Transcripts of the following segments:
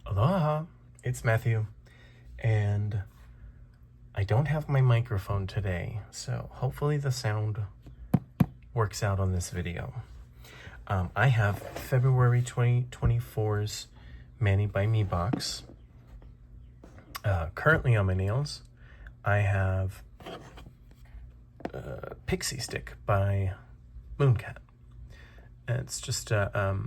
Aloha, it's Matthew, and I don't have my microphone today, so hopefully the sound works out on this video. I have February 2024's Manny by Me box. Currently on my nails, I have Pixie Stick by Mooncat. And it's just a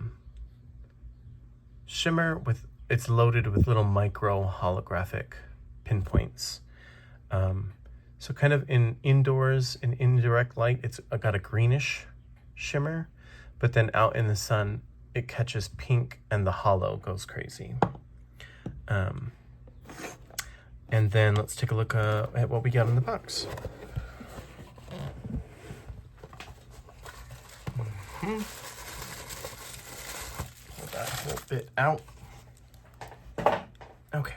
shimmer with, it's loaded with little micro holographic pinpoints. So kind of indoors, in indirect light, it's got a greenish shimmer, but then out in the sun, it catches pink and the hollow goes crazy. And then let's take a look at what we got in the box. Pull that whole bit out. Okay,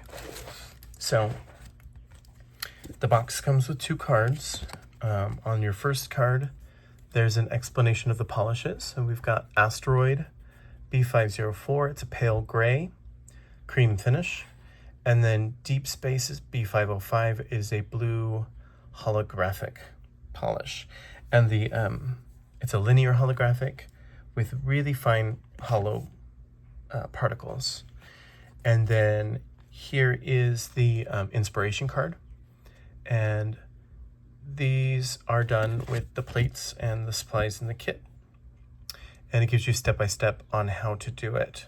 so the box comes with 2 cards. On your first card, there's an explanation of the polishes. So we've got Asteroid B504, it's a pale gray, cream finish. And then Deep Spaces B505 is a blue holographic polish. And the it's a linear holographic with really fine hollow particles. And then here is the inspiration card. And these are done with the plates and the supplies in the kit. And it gives you step-by-step on how to do it.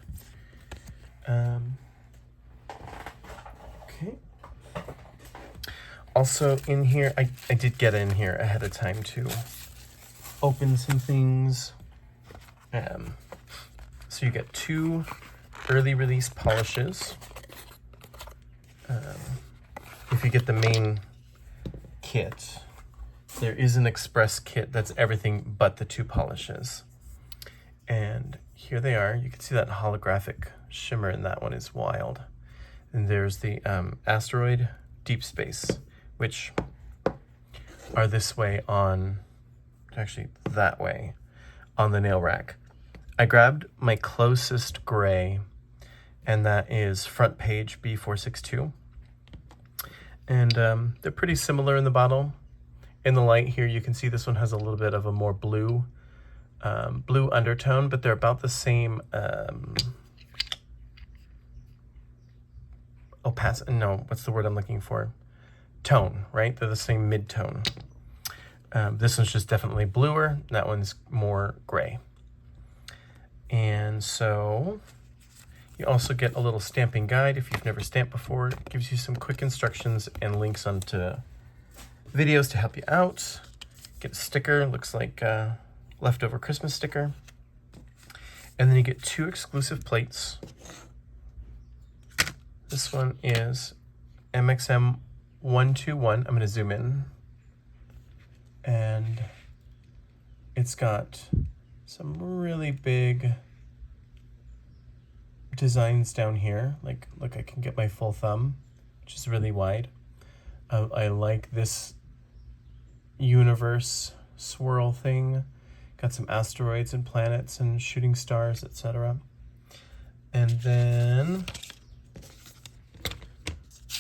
Okay. Also in here, I did get in here ahead of time to open some things. So you get 2 early release polishes. If you get the main kit, there is an express kit that's everything but the 2 polishes. And here they are. You can see that holographic shimmer in that one is wild. And there's the Asteroid, Deep Space, which are this way on, actually that way, on the nail rack. I grabbed my closest gray, and that is Front Page B462. And they're pretty similar in the bottle. In the light here, you can see this one has a little bit of a more blue undertone, but they're about the same opacity. No, what's the word I'm looking for? Tone, right? They're the same mid-tone. This one's just definitely bluer. That one's more gray. And so you also get a little stamping guide if you've never stamped before. It gives you some quick instructions and links onto videos to help you out. Get a sticker, looks like a leftover Christmas sticker. And then you get 2 exclusive plates. This one is MXM 121. I'm going to zoom in. And it's got some really big designs down here. Like, look, I can get my full thumb, which is really wide. I like this universe swirl thing. Got some asteroids and planets and shooting stars, etc. And then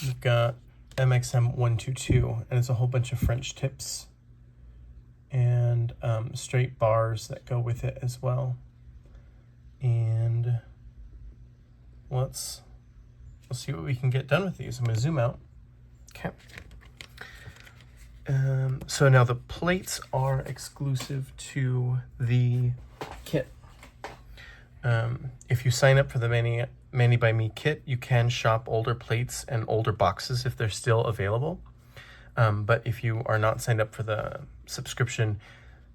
we've got MXM 122, and it's a whole bunch of French tips and straight bars that go with it as well. And let's see what we can get done with these. I'm going to zoom out. Okay. So now the plates are exclusive to the kit. If you sign up for the Manny by Me kit, you can shop older plates and older boxes if they're still available. But if you are not signed up for the subscription,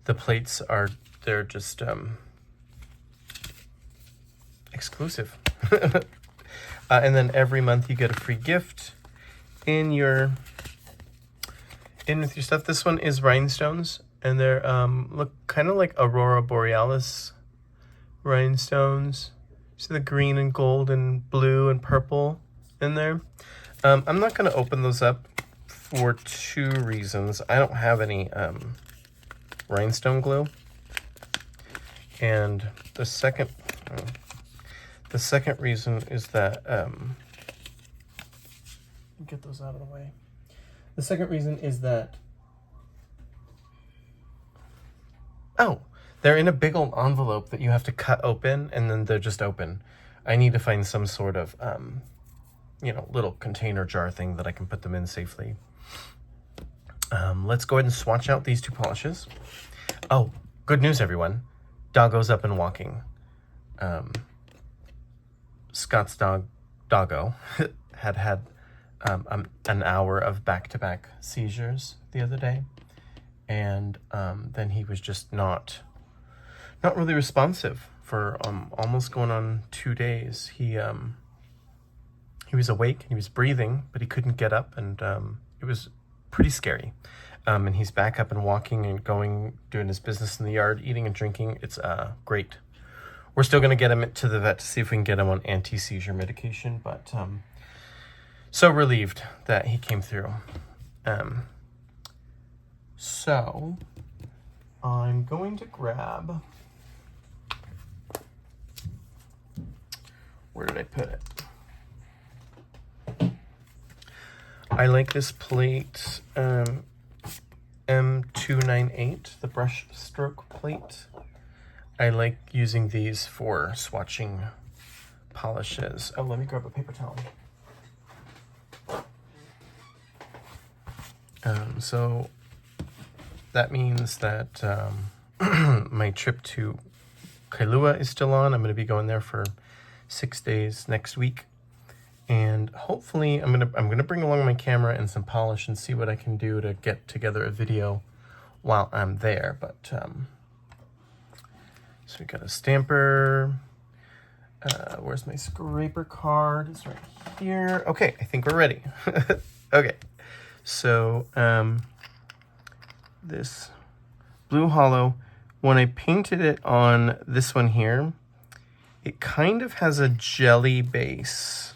the plates they're just exclusive. And then every month you get a free gift in with your stuff. This one is rhinestones, and they're look kind of like Aurora Borealis rhinestones. See the green and gold and blue and purple in there. I'm not going to open those up for 2 reasons. I don't have any rhinestone glue, and the second The second reason is that, get those out of the way. The second reason is that, oh, they're in a big old envelope that you have to cut open, and then they're just open. I need to find some sort of, you know, little container jar thing that I can put them in safely. Let's go ahead and swatch out these two polishes. Oh, good news, everyone. Doggo's up and walking. Scott's Doggo had an hour of back-to-back seizures the other day, and then he was just not really responsive for almost going on 2 days. He was awake and he was breathing, but he couldn't get up, and it was pretty scary. And he's back up and walking and doing his business in the yard, eating and drinking. It's great. We're still going to get him to the vet to see if we can get him on anti-seizure medication, but so relieved that he came through. So I'm going to grab, where did I put it? I like this plate, M298, the brush stroke plate. I like using these for swatching polishes. Oh, let me grab a paper towel. So that means that my trip to Kailua is still on. I'm going to be going there for 6 days next week. And hopefully I'm gonna bring along my camera and some polish and see what I can do to get together a video while I'm there. But so we got a stamper. Where's my scraper card? It's right here. Okay, I think we're ready. Okay, so this blue hollow, when I painted it on this one here, it kind of has a jelly base.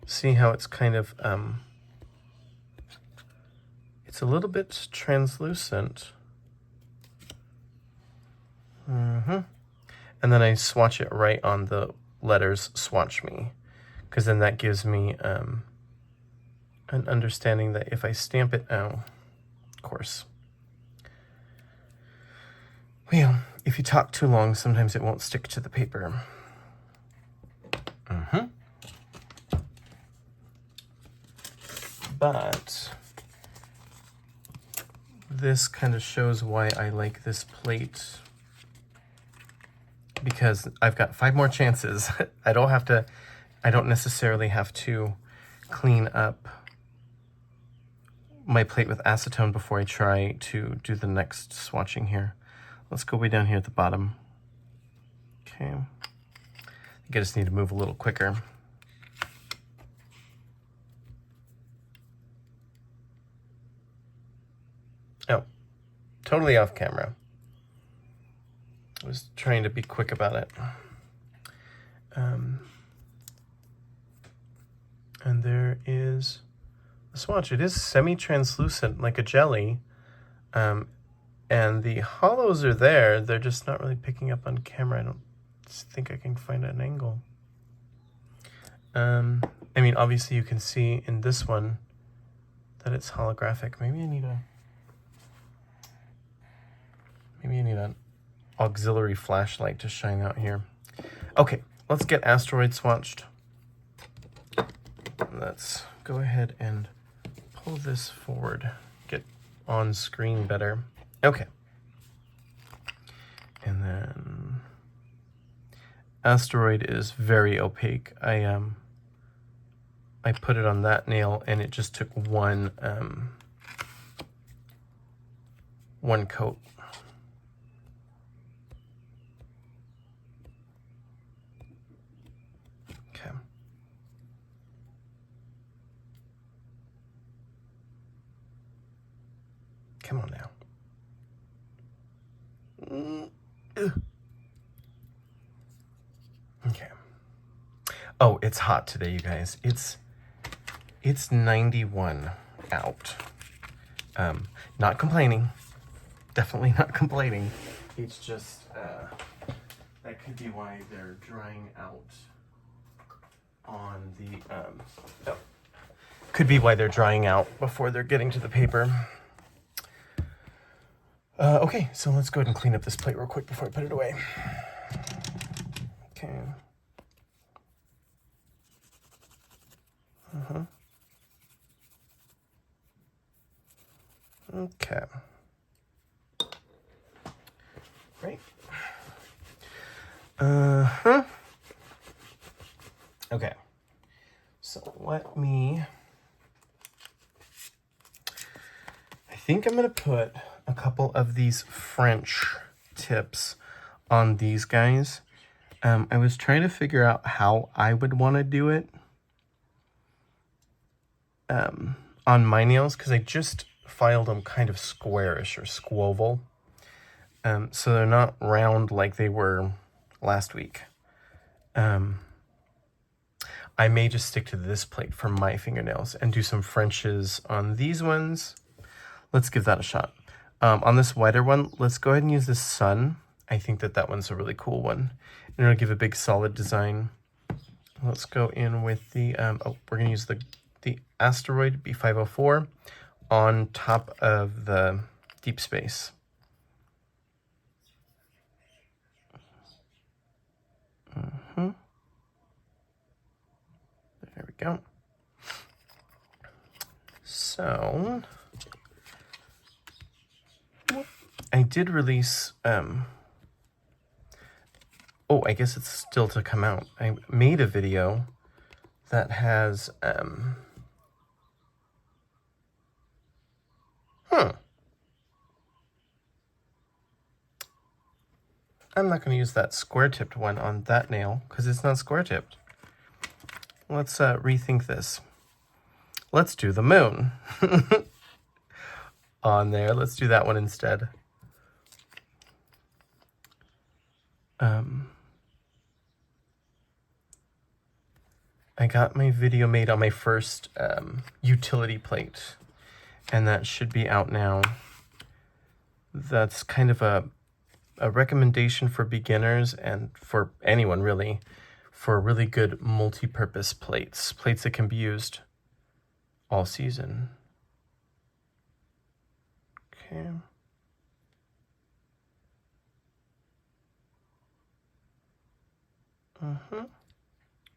See how it's kind of, it's a little bit translucent. And then I swatch it right on the letters Swatch Me, because then that gives me an understanding that if I stamp it, oh, of course. Well, if you talk too long, sometimes it won't stick to the paper. But this kind of shows why I like this plate, because I've got 5 more chances. I don't necessarily have to clean up my plate with acetone before I try to do the next swatching here. Let's go way down here at the bottom. Okay. I think I just need to move a little quicker. Oh, totally off camera. I was trying to be quick about it. And there is a swatch. It is semi-translucent, like a jelly. And the hollows are there. They're just not really picking up on camera. I don't think I can find an angle. I mean, obviously you can see in this one that it's holographic. Maybe I need an auxiliary flashlight to shine out here. Okay, let's get Asteroid swatched. Let's go ahead and pull this forward, get on screen better. Okay. And then Asteroid is very opaque. I put it on that nail and it just took one coat. Okay. Come on now. Okay. Oh, it's hot today, you guys. It's 91 out. Not complaining. definitely not complaining. It's just, that could be why they're drying out on the, oh, could be why they're drying out before they're getting to the paper. Okay, so let's go ahead and clean up this plate real quick before I put it away. Okay. Okay. Right. Okay. So let me, I think I'm going to put a couple of these French tips on these guys. I was trying to figure out how I would want to do it on my nails, because I just filed them kind of squarish or squoval. So they're not round like they were last week. I may just stick to this plate for my fingernails and do some Frenches on these ones. Let's give that a shot. On this wider one, let's go ahead and use this sun. I think that one's a really cool one. And it'll give a big solid design. Let's go in with the, we're gonna use the Asteroid B504 on top of the Deep Space. There we go. So, I did release, oh, I guess it's still to come out. I made a video that has, I'm not going to use that square-tipped one on that nail because it's not square-tipped. Let's rethink this. Let's do the moon on there. Let's do that one instead. I got my video made on my first utility plate, and that should be out now. That's kind of a recommendation for beginners and for anyone really, for really good multi-purpose plates that can be used all season. Okay.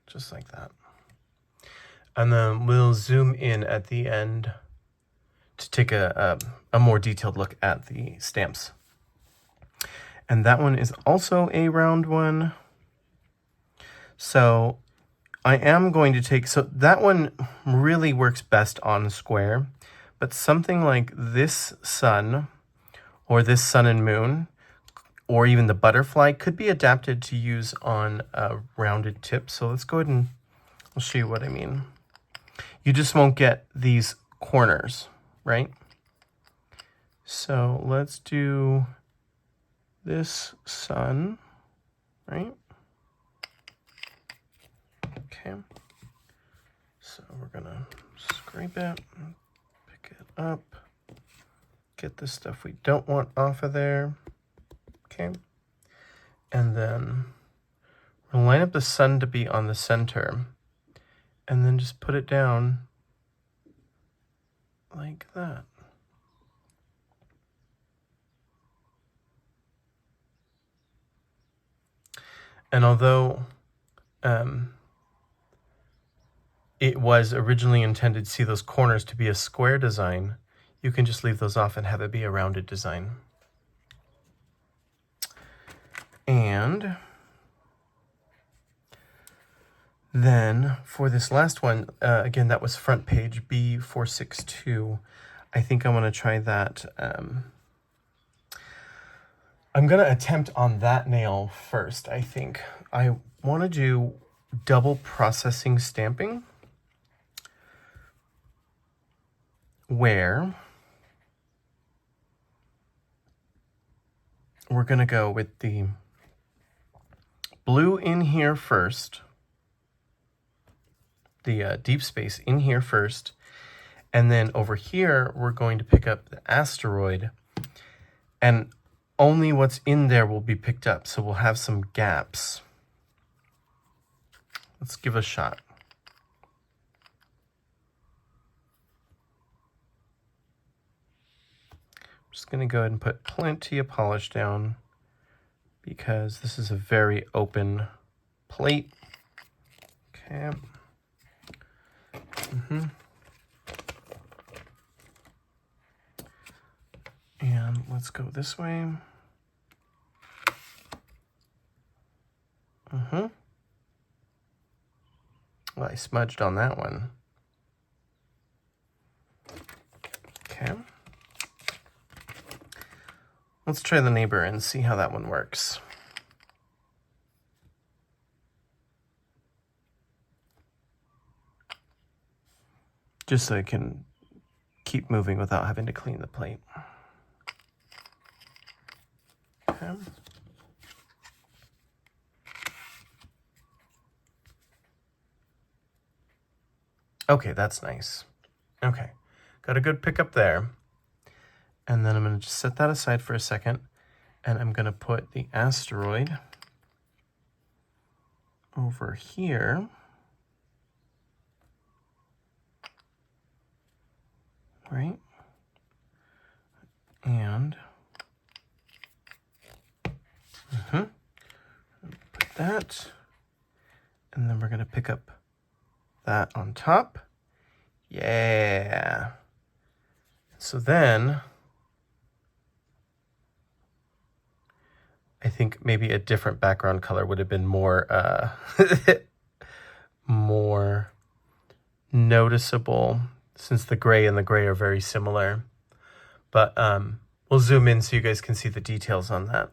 Just like that. And then we'll zoom in at the end to take a more detailed look at the stamps. And that one is also a round one. So I am going to take, so that one really works best on square, but something like this sun or this sun and moon, or even the butterfly could be adapted to use on a rounded tip. So let's go ahead and I'll show you what I mean. You just won't get these corners, right? So let's do this sun, right? Okay. So we're gonna scrape it, pick it up, get the stuff we don't want off of there. Okay. And then we'll line up the sun to be on the center, and then just put it down like that. And although it was originally intended to see those corners to be a square design, you can just leave those off and have it be a rounded design. And then for this last one, again, that was front page B462. I think I want to try that. I'm going to attempt on that nail first, I think. I want to do double processing stamping, where we're going to go with the blue in here first, the deep space in here first, and then over here we're going to pick up the asteroid, And only what's in there will be picked up, so we'll have some gaps. Let's give it a shot. I'm just going to go ahead and put plenty of polish down because this is a very open plate. Okay. And let's go this way. Well, I smudged on that one. Okay. Let's try the neighbor and see how that one works. Just so I can keep moving without having to clean the plate. Okay. Okay, that's nice. Okay, got a good pickup there. And then I'm going to just set that aside for a second. And I'm going to put the asteroid over here. Right? And put that. And then we're going to pick up that on top. Yeah. So then I think maybe a different background color would have been more more noticeable, since the gray and the gray are very similar. But we'll zoom in so you guys can see the details on that.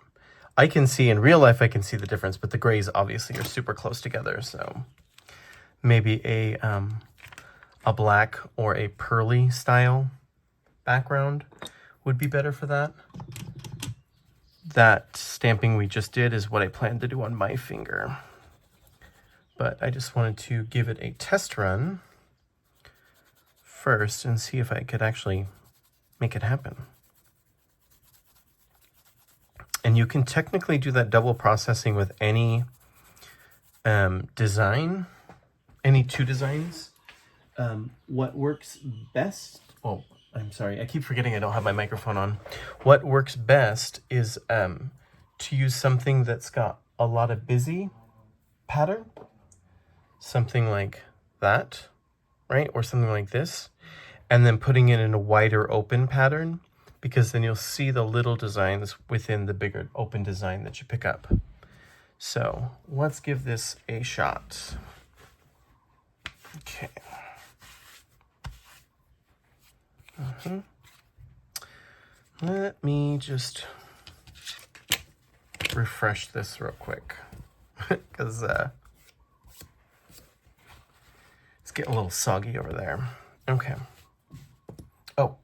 I can see in real life, I can see the difference, but the grays obviously are super close together. So maybe a black or a pearly style background would be better for that. That stamping we just did is what I plan to do on my finger. But I just wanted to give it a test run first and see if I could actually make it happen. And you can technically do that double processing with any design, any two designs. What works best, oh, I'm sorry, I keep forgetting I don't have my microphone on. What works best is to use something that's got a lot of busy pattern, something like that, right? Or something like this, and then putting it in a wider open pattern, because then you'll see the little designs within the bigger open design that you pick up. So let's give this a shot. Okay. Let me just refresh this real quick because it's getting a little soggy over there. Okay. Oh,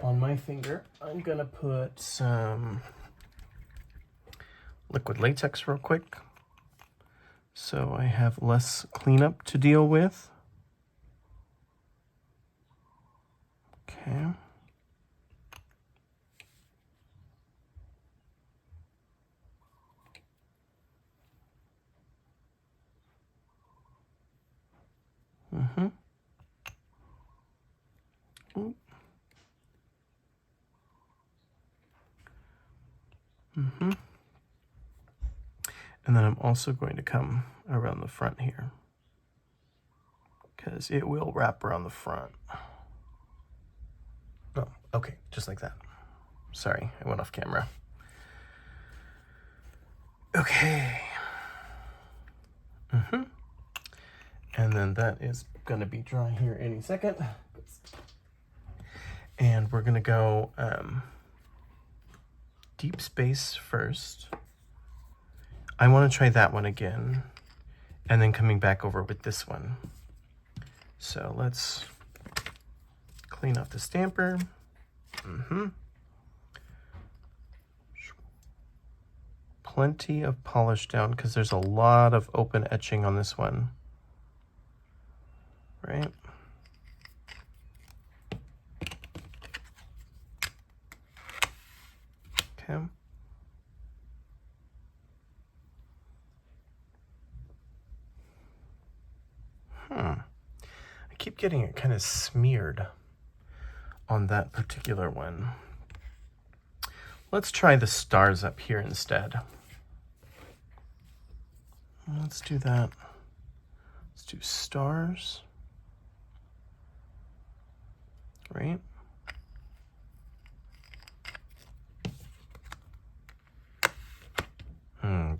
on my finger, I'm gonna put some liquid latex real quick so I have less cleanup to deal with. Okay. And then I'm also going to come around the front here because it will wrap around the front. Oh, okay, just like that. Sorry, I went off camera. Okay. And then that is gonna be dry here any second. And we're gonna go deep space first. I want to try that one again, and then coming back over with this one. So let's clean up the stamper. Plenty of polish down because there's a lot of open etching on this one. Right? Okay. I keep getting it kind of smeared on that particular one. Let's try the stars up here instead. Let's do that. Let's do stars. Right?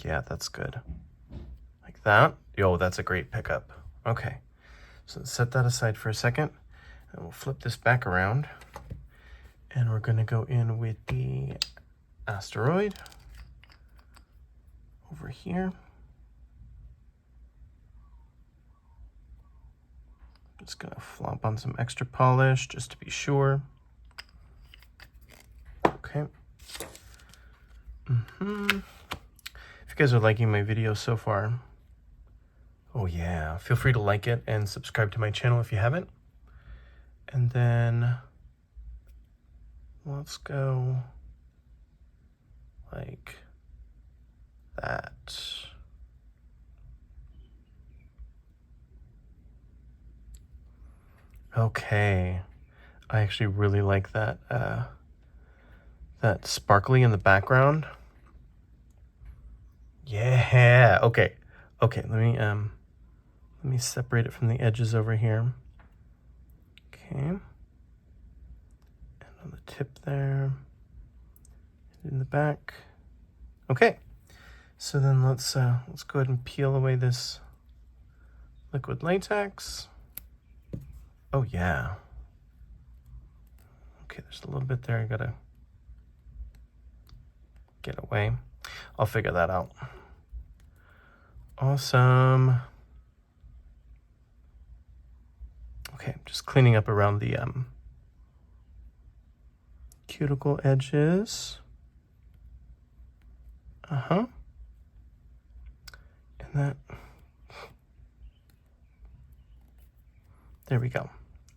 Yeah, that's good. Like that. Yo, that's a great pickup. Okay. So let's set that aside for a second. And we'll flip this back around. And we're going to go in with the asteroid over here. Just going to flop on some extra polish just to be sure. Okay. If you guys are liking my video so far, oh yeah, feel free to like it and subscribe to my channel if you haven't. And then let's go like that. Okay. I actually really like that that sparkly in the background. Yeah. Okay. Okay, let me separate it from the edges over here. Okay. And on the tip there. In the back. Okay. So then let's go ahead and peel away this liquid latex. Oh yeah. Okay, there's a little bit there I gotta get away. I'll figure that out. Awesome. Okay, just cleaning up around the cuticle edges. And that. There we go.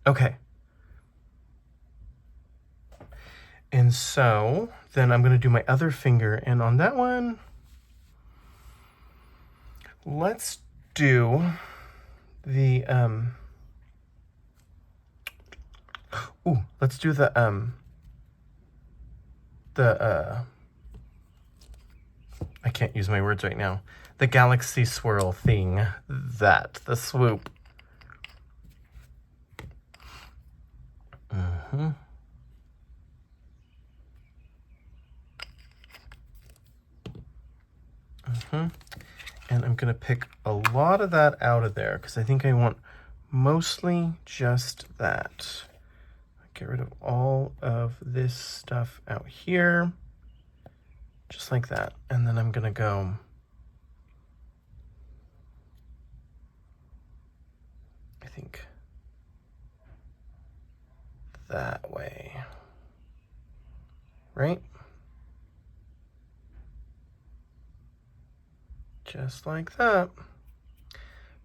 Okay. And so then I'm going to do my other finger, and on that one, let's do the let's do the I can't use my words right now. The galaxy swirl thing, the swoop. And I'm going to pick a lot of that out of there because I think I want mostly just that. Get rid of all of this stuff out here, just like that. And then I'm going to go I think that way, right? Just like that.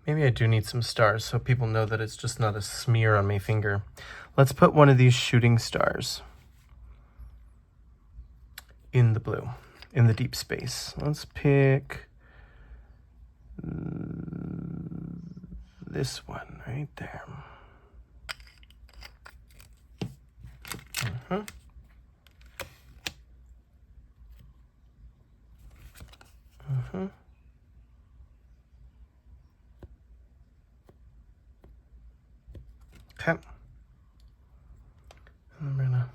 Maybe I do need some stars so people know that it's just not a smear on my finger. Let's put one of these shooting stars in the blue, in the deep space. Let's pick this one right there. Okay. And I'm gonna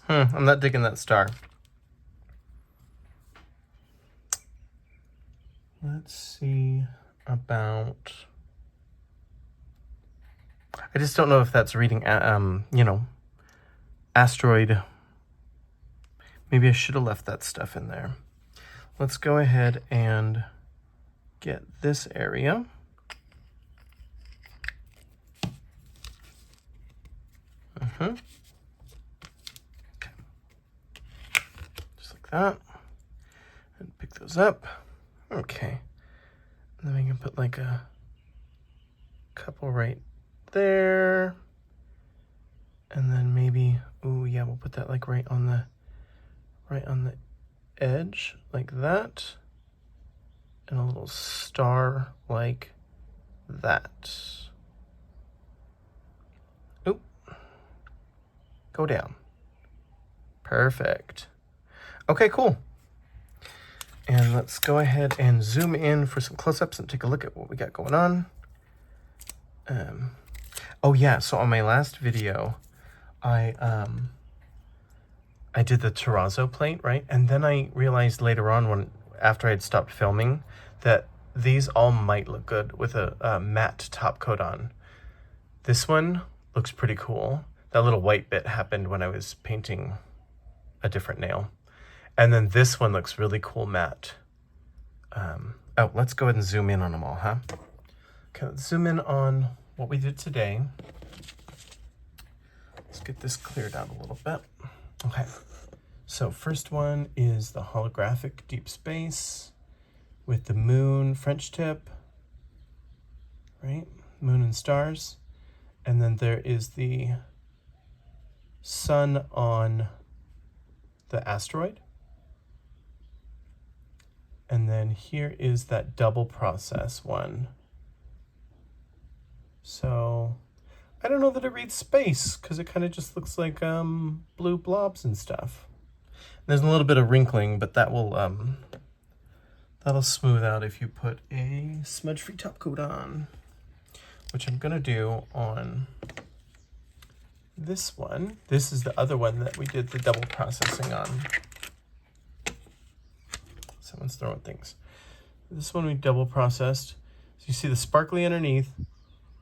I'm not digging that star. Let's see about... I just don't know if that's reading, you know, asteroid. Maybe I should have left that stuff in there. Let's go ahead and get this area. Okay. Just like that. And pick those up. Okay. And then we can put like a couple right there. And then maybe, oh yeah, we'll put that like right on the edge, like that. And a little star like that. Oop. Go down. Perfect. Okay, cool. And let's go ahead and zoom in for some close-ups and take a look at what we got going on. Oh yeah, so on my last video, I did the terrazzo plate, right? And then I realized later on, after I had stopped filming, that these all might look good with a matte top coat on. This one looks pretty cool. That little white bit happened when I was painting a different nail. And then this one looks really cool matte. Oh, let's go ahead and zoom in on them all, huh? Okay, let's zoom in on what we did today. Let's get this cleared out a little bit. Okay, so first one is the holographic deep space with the moon French tip, right? Moon and stars. And then there is the sun on the asteroid. And then here is that double process one. So I don't know that it reads space because it kind of just looks like blue blobs and stuff. There's a little bit of wrinkling, but that will that'll smooth out if you put a smudge-free top coat on, which I'm gonna do on this one. This is the other one that we did the double processing on. Someone's throwing things. This one we double processed. So you see the sparkly underneath,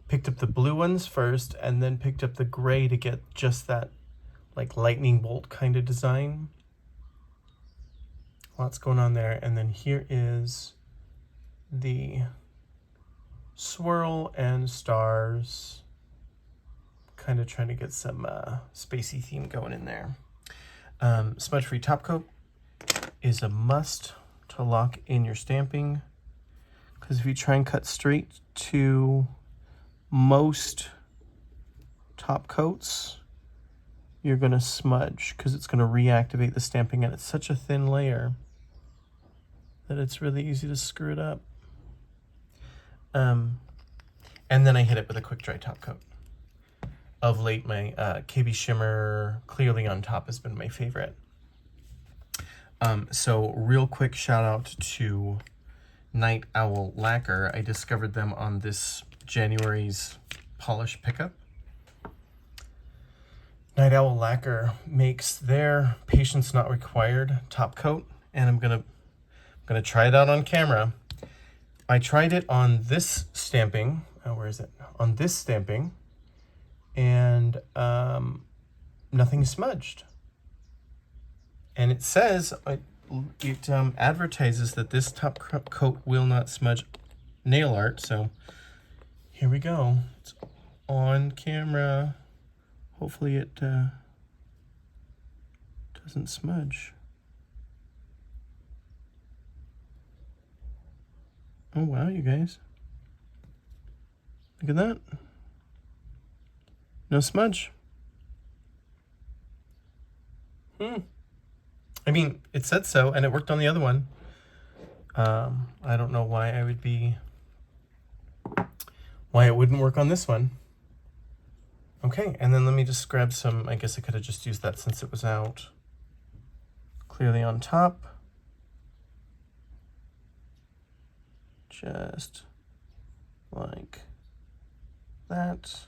picked up the blue ones first, and then picked up the gray to get just that like lightning bolt kind of design. Lots going on there. And then here is the swirl and stars. Kind of trying to get some spacey theme going in there. Smudge-free top coat is a must to lock in your stamping, because if you try and cut straight to most top coats, you're going to smudge because it's going to reactivate the stamping, and it's such a thin layer that it's really easy to screw it up. And then I hit it with a quick dry top coat. Of late, my KB Shimmer Clearly on Top has been my favorite. So real quick shout out to Night Owl Lacquer. I discovered them on this January's polish pickup. Night Owl Lacquer makes their Patience Not Required top coat, and I'm gonna try it out on camera. I tried it on this stamping. Oh, where is it? On this stamping, and nothing smudged. And it says, it advertises that this top coat will not smudge nail art. So here we go. It's on camera. Hopefully it doesn't smudge. Oh wow, you guys. Look at that. No smudge. I mean, it said so, and it worked on the other one. I don't know why why it wouldn't work on this one. Okay, and then let me just grab some, I guess I could have just used that since it was out. Clearly on top. Just like that.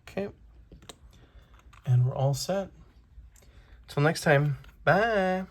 Okay. And we're all set. Till next time, bye.